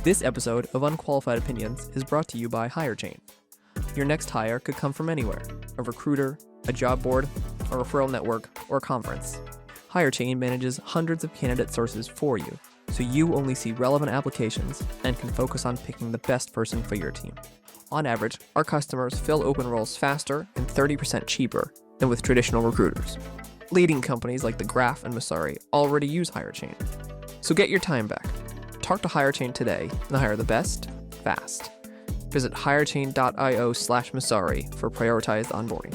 This episode of Unqualified Opinions is brought to you by Hirechain. Your next hire could come from anywhere: a recruiter, a job board, a referral network, or a conference. Hirechain manages hundreds of candidate sources for you, so you only see relevant applications and can focus on picking the best person for your team. On average, our customers fill open roles faster and 30% cheaper than with traditional recruiters. Leading companies like The Graph and Masari already use Hirechain. So get your time back. Talk to Hirechain today and hire the best, fast. Visit hirechain.io/Masari for prioritized onboarding.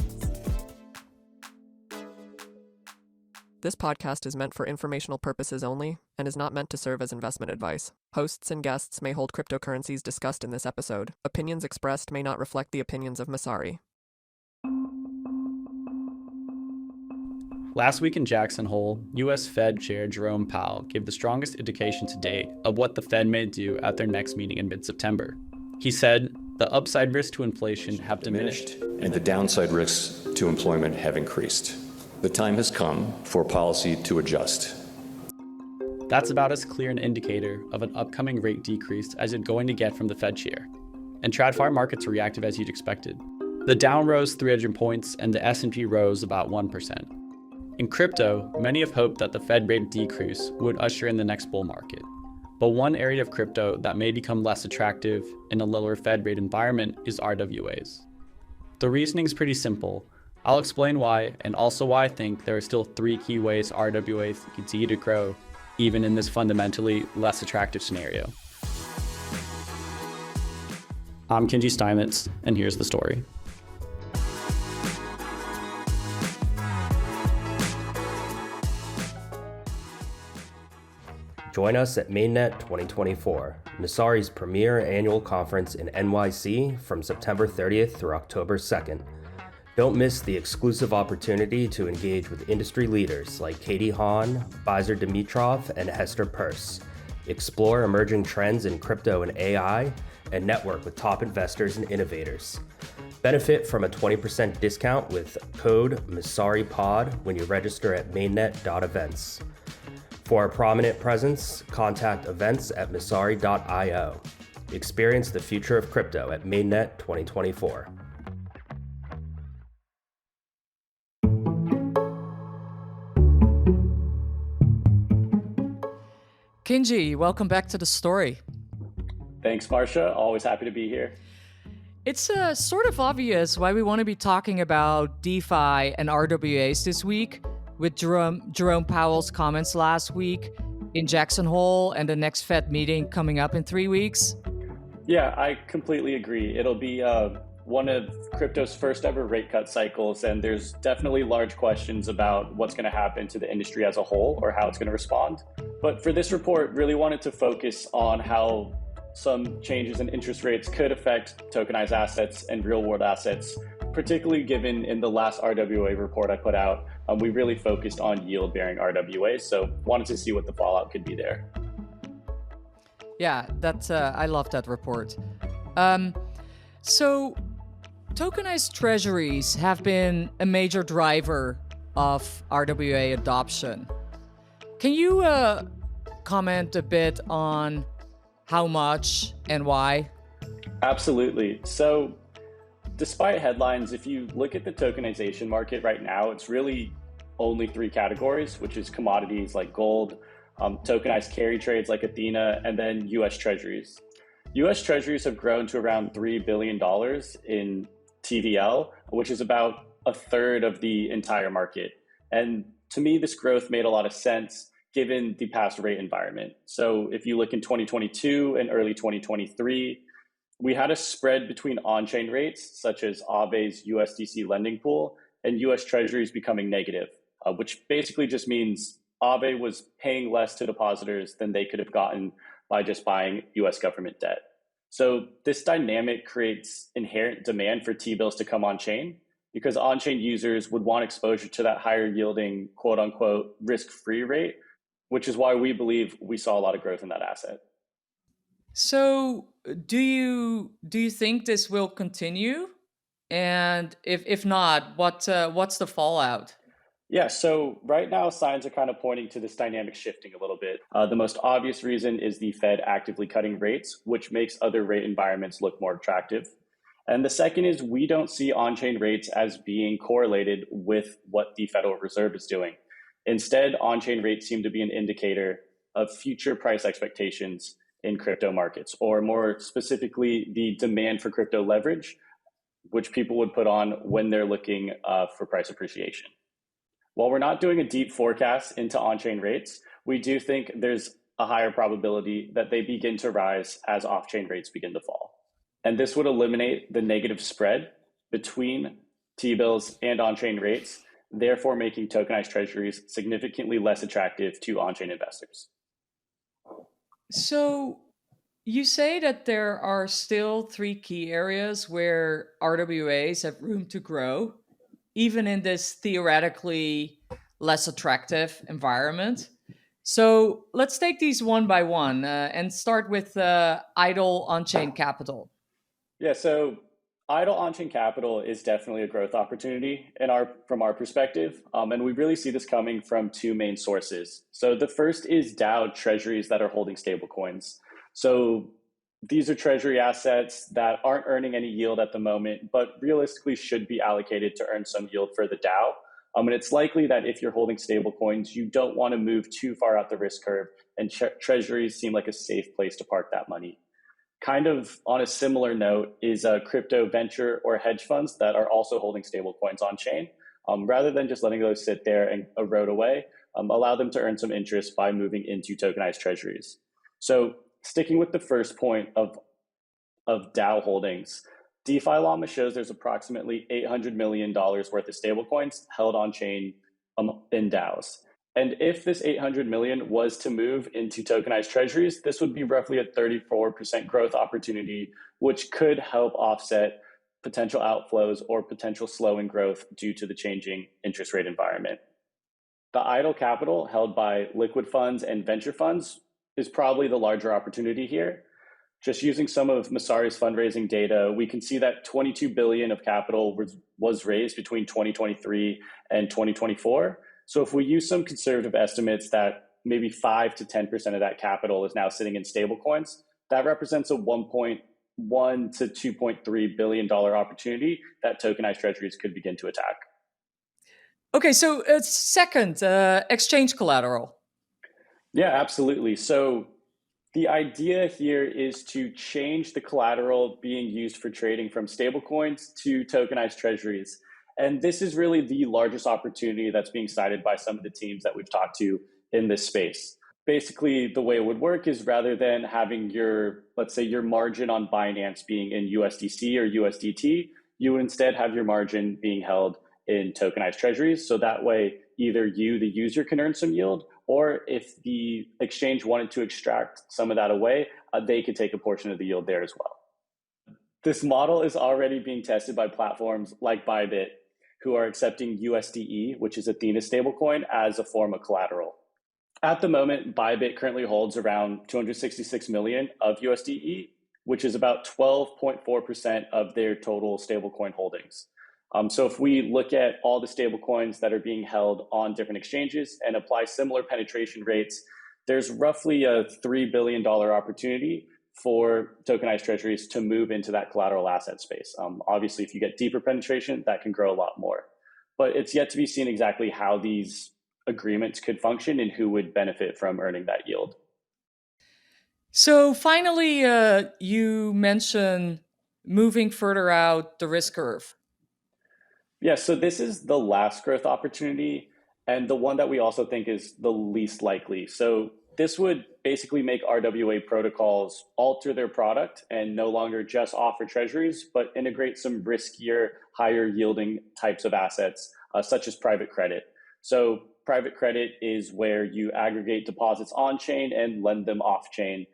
This podcast is meant for informational purposes only and is not meant to serve as investment advice. Hosts and guests may hold cryptocurrencies discussed in this episode. Opinions expressed may not reflect the opinions of Masari. Last week in Jackson Hole, U.S. Fed Chair Jerome Powell gave the strongest indication to date of what the Fed may do at their next meeting in mid-September. He said, the upside risks to inflation have diminished, and the downside risks to employment have increased. The time has come for policy to adjust. That's about as clear an indicator of an upcoming rate decrease as you're going to get from the Fed chair. And TradFi markets reacted as you'd expected. The Dow rose 300 points and the S&P rose about 1%. In crypto, many have hoped that the Fed rate decrease would usher in the next bull market. But one area of crypto that may become less attractive in a lower Fed rate environment is RWAs. The reasoning is pretty simple. I'll explain why, and also why I think there are still 3 key ways RWAs continue to grow, even in this fundamentally less attractive scenario. I'm Kinji Steimetz, and here's the story. Join us at Mainnet 2024, Masari's premier annual conference in NYC from September 30th through October 2nd. Don't miss the exclusive opportunity to engage with industry leaders like Katie Hahn, Beiser Dimitrov, and Hester Peirce. Explore emerging trends in crypto and AI, and network with top investors and innovators. Benefit from a 20% discount with code MasariPod when you register at mainnet.events. For a prominent presence, contact events@masari.io. Experience the future of crypto at Mainnet 2024. Kinji, welcome back to the story. Thanks, Marcia. Always happy to be here. It's sort of obvious why we want to be talking about DeFi and RWAs this week, with Jerome Powell's comments last week in Jackson Hole and the next Fed meeting coming up in 3 weeks. Yeah, I completely agree. It'll be one of crypto's first ever rate cut cycles, and there's definitely large questions about what's going to happen to the industry as a whole or how it's going to respond. But for this report, really wanted to focus on how some changes in interest rates could affect tokenized assets and real-world assets, particularly given in the last RWA report I put out, we really focused on yield-bearing RWAs, so wanted to see what the fallout could be there. Yeah, I love that report. So tokenized treasuries have been a major driver of RWA adoption. Can you comment a bit on how much and why? Absolutely. So despite headlines, if you look at the tokenization market right now, it's really only 3 categories, which is commodities like gold, tokenized carry trades like Athena, and then US Treasuries. US Treasuries have grown to around $3 billion in TVL, which is about a third of the entire market. And to me, this growth made a lot of sense given the past rate environment. So if you look in 2022 and early 2023, we had a spread between on-chain rates, such as Aave's USDC lending pool, and US Treasuries becoming negative, which basically just means Aave was paying less to depositors than they could have gotten by just buying US government debt. So this dynamic creates inherent demand for T-bills to come on-chain, because on-chain users would want exposure to that higher yielding, quote unquote, risk-free rate, which is why we believe we saw a lot of growth in that asset. So do you think this will continue? And if not, what's the fallout? Yeah, so right now signs are kind of pointing to this dynamic shifting a little bit. The most obvious reason is the Fed actively cutting rates, which makes other rate environments look more attractive. And the second is we don't see on-chain rates as being correlated with what the Federal Reserve is doing. Instead, on-chain rates seem to be an indicator of future price expectations in crypto markets, or more specifically, the demand for crypto leverage, which people would put on when they're looking for price appreciation. While we're not doing a deep forecast into on-chain rates, we do think there's a higher probability that they begin to rise as off-chain rates begin to fall. And this would eliminate the negative spread between T-bills and on-chain rates, therefore making tokenized treasuries significantly less attractive to on-chain investors. So you say that there are still three key areas where RWAs have room to grow, even in this theoretically less attractive environment. So let's take these one by one and start with idle on-chain capital. Yeah, so idle on-chain capital is definitely a growth opportunity from our perspective, and we really see this coming from two main sources. So the first is DAO treasuries that are holding stablecoins. So these are treasury assets that aren't earning any yield at the moment, but realistically should be allocated to earn some yield for the DAO. And it's likely that if you're holding stablecoins, you don't want to move too far out the risk curve, and treasuries seem like a safe place to park that money. Kind of on a similar note is crypto venture or hedge funds that are also holding stablecoins on chain. Rather than just letting those sit there and erode away, allow them to earn some interest by moving into tokenized treasuries. So sticking with the first point of DAO holdings, DeFi Llama shows there's approximately $800 million worth of stablecoins held on chain in DAOs. And if this 800 million was to move into tokenized treasuries, this would be roughly a 34% growth opportunity, which could help offset potential outflows or potential slowing growth due to the changing interest rate environment. The idle capital held by liquid funds and venture funds is probably the larger opportunity here. Just using some of Messari's fundraising data, we can see that 22 billion of capital was raised between 2023 and 2024. So if we use some conservative estimates that maybe 5 to 10% of that capital is now sitting in stablecoins, that represents a $1.1 to $2.3 billion opportunity that tokenized treasuries could begin to attack. Okay, so second, exchange collateral. Yeah, absolutely. So the idea here is to change the collateral being used for trading from stablecoins to tokenized treasuries. And this is really the largest opportunity that's being cited by some of the teams that we've talked to in this space. Basically, the way it would work is rather than having let's say your margin on Binance being in USDC or USDT, you would instead have your margin being held in tokenized treasuries. So that way, either you, the user, can earn some yield, or if the exchange wanted to extract some of that away, they could take a portion of the yield there as well. This model is already being tested by platforms like Bybit, who are accepting USDE, which is Athena's stablecoin, as a form of collateral. At the moment, Bybit currently holds around 266 million of USDE, which is about 12.4% of their total stablecoin holdings. So if we look at all the stablecoins that are being held on different exchanges and apply similar penetration rates, there's roughly a $3 billion opportunity for tokenized treasuries to move into that collateral asset space. Obviously, if you get deeper penetration, that can grow a lot more. But it's yet to be seen exactly how these agreements could function and who would benefit from earning that yield. So finally, you mentioned moving further out the risk curve. Yeah, so this is the last growth opportunity and the one that we also think is the least likely. So this would basically make RWA protocols alter their product and no longer just offer treasuries, but integrate some riskier, higher yielding types of assets, such as private credit. So private credit is where you aggregate deposits on chain and lend them off chain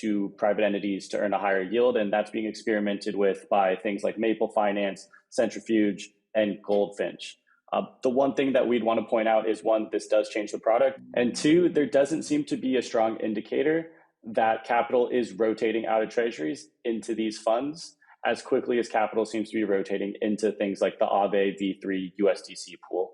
to private entities to earn a higher yield. And that's being experimented with by things like Maple Finance, Centrifuge, and Goldfinch. The one thing that we'd want to point out is, one, this does change the product. And two, there doesn't seem to be a strong indicator that capital is rotating out of treasuries into these funds as quickly as capital seems to be rotating into things like the Aave V3 USDC pool.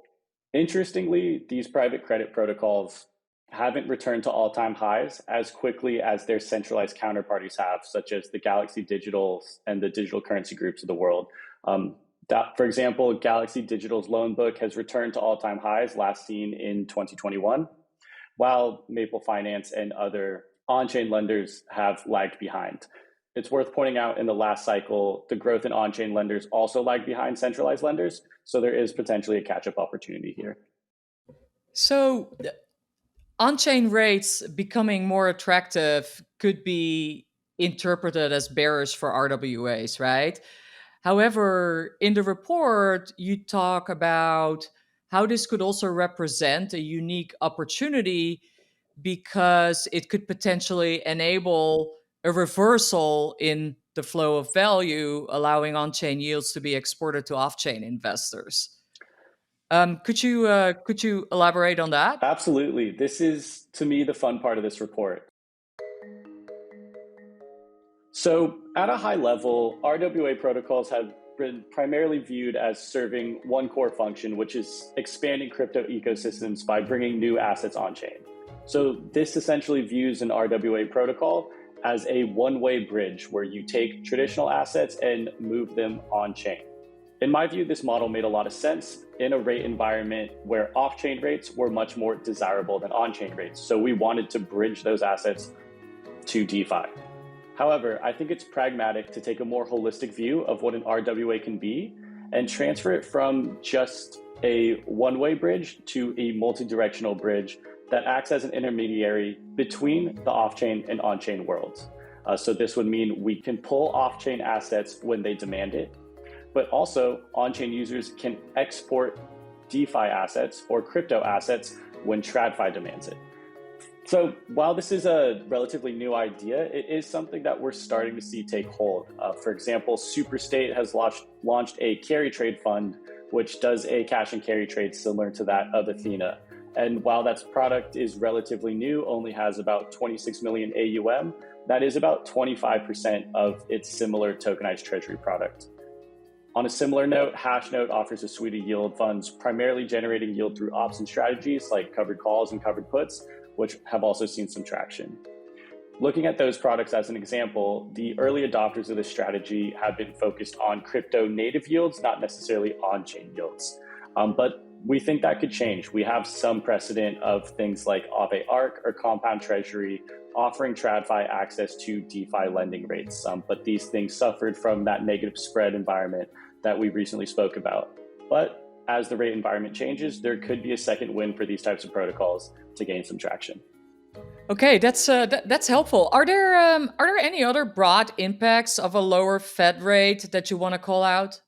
Interestingly, these private credit protocols haven't returned to all-time highs as quickly as their centralized counterparties have, such as the Galaxy Digitals and the digital currency groups of the world. For example, Galaxy Digital's loan book has returned to all-time highs last seen in 2021, while Maple Finance and other on-chain lenders have lagged behind. It's worth pointing out in the last cycle, the growth in on-chain lenders also lagged behind centralized lenders, so there is potentially a catch-up opportunity here. So on-chain rates becoming more attractive could be interpreted as bearish for RWAs, right? However, in the report, you talk about how this could also represent a unique opportunity because it could potentially enable a reversal in the flow of value, allowing on-chain yields to be exported to off-chain investors. Could you elaborate on that? Absolutely. This is, to me, the fun part of this report. So at a high level, RWA protocols have been primarily viewed as serving one core function, which is expanding crypto ecosystems by bringing new assets on-chain. So this essentially views an RWA protocol as a one-way bridge where you take traditional assets and move them on-chain. In my view, this model made a lot of sense in a rate environment where off-chain rates were much more desirable than on-chain rates. So we wanted to bridge those assets to DeFi. However, I think it's pragmatic to take a more holistic view of what an RWA can be and transfer it from just a one-way bridge to a multi-directional bridge that acts as an intermediary between the off-chain and on-chain worlds. So this would mean we can pull off-chain assets when they demand it, but also on-chain users can export DeFi assets or crypto assets when TradFi demands it. So while this is a relatively new idea, it is something that we're starting to see take hold. For example, Superstate has launched a carry trade fund, which does a cash and carry trade similar to that of Athena. And while that product is relatively new, only has about 26 million AUM, that is about 25% of its similar tokenized treasury product. On a similar note, Hashnote offers a suite of yield funds, primarily generating yield through option strategies like covered calls and covered puts, which have also seen some traction. Looking at those products as an example, the early adopters of this strategy have been focused on crypto native yields, not necessarily on-chain yields. But we think that could change. We have some precedent of things like Aave Arc or Compound Treasury offering TradFi access to DeFi lending rates. But these things suffered from that negative spread environment that we recently spoke about. But as the rate environment changes, there could be a second win for these types of protocols to gain some traction. Okay, that's helpful. Are there any other broad impacts of a lower Fed rate that you want to call out?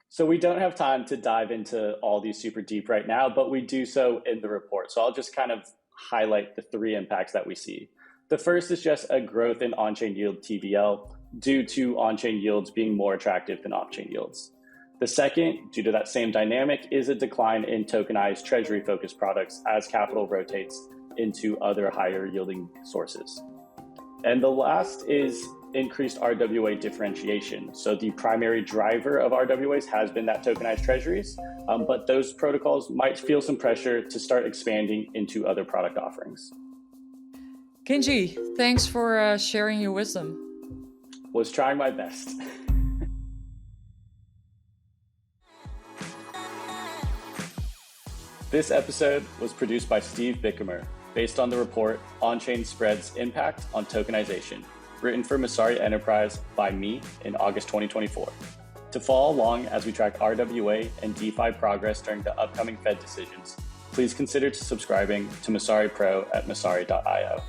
So we don't have time to dive into all these super deep right now, but we do so in the report. So I'll just kind of highlight the three impacts that we see. The first is just a growth in on-chain yield TVL due to on-chain yields being more attractive than off-chain yields. The second, due to that same dynamic, is a decline in tokenized treasury-focused products as capital rotates into other higher yielding sources. And the last is increased RWA differentiation. So the primary driver of RWAs has been that tokenized treasuries, but those protocols might feel some pressure to start expanding into other product offerings. Kinji, thanks for sharing your wisdom. Was trying my best. This episode was produced by Steve Bichimer, based on the report On-Chain Spread's Impact on Tokenization, written for Messari Enterprise by me in August 2024. To follow along as we track RWA and DeFi progress during the upcoming Fed decisions, please consider subscribing to Messari Pro at messari.io.